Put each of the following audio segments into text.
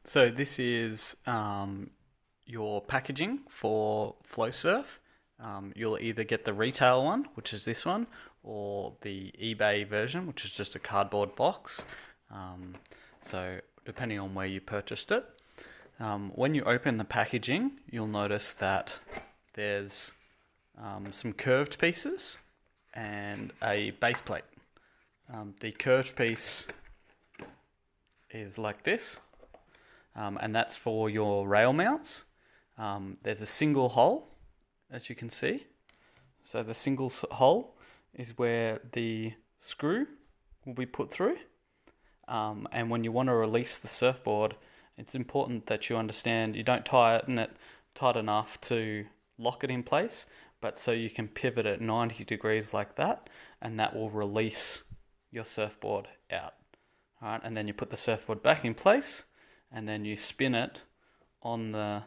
So this is your packaging for FlowSurf. You'll either get the retail one, which is this one, or the eBay version, which is just a cardboard box. So depending on where you purchased it. When you open the packaging, you'll notice that there's some curved pieces and a base plate. The curved piece is like this. And that's for your rail mounts. There's a single hole, as you can see. So the single hole is where the screw will be put through. And when you want to release the surfboard, it's important that you understand you don't tighten it tight enough to lock it in place, but so you can pivot it 90 degrees like that, and that will release your surfboard out. All right, and then you put the surfboard back in place, and then you spin it on the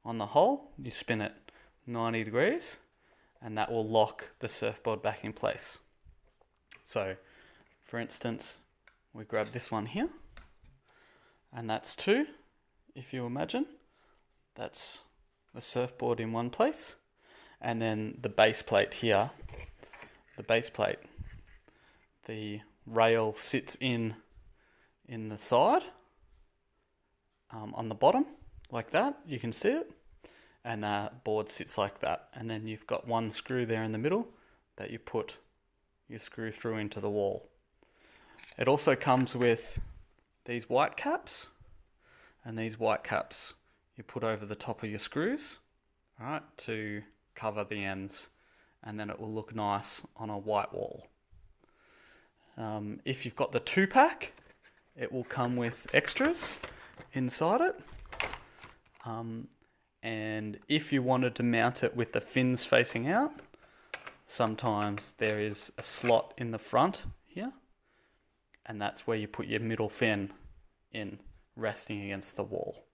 hole. You spin it 90 degrees, and that will lock the surfboard back in place. So, for instance, we grab this one here, and that's two. If you imagine, that's the surfboard in one place, and then the base plate here. The base plate, the rail sits in the side. On the bottom, like that, you can see it, and the board sits like that, and then you've got one screw there in the middle that you put your screw through into the wall. It also comes with these white caps, and these white caps you put over the top of your screws, right, to cover the ends, and then it will look nice on a white wall. If you've got the 2-pack, it will come with extras inside it, and if you wanted to mount it with the fins facing out, sometimes there is a slot in the front here, and that's where you put your middle fin in, resting against the wall.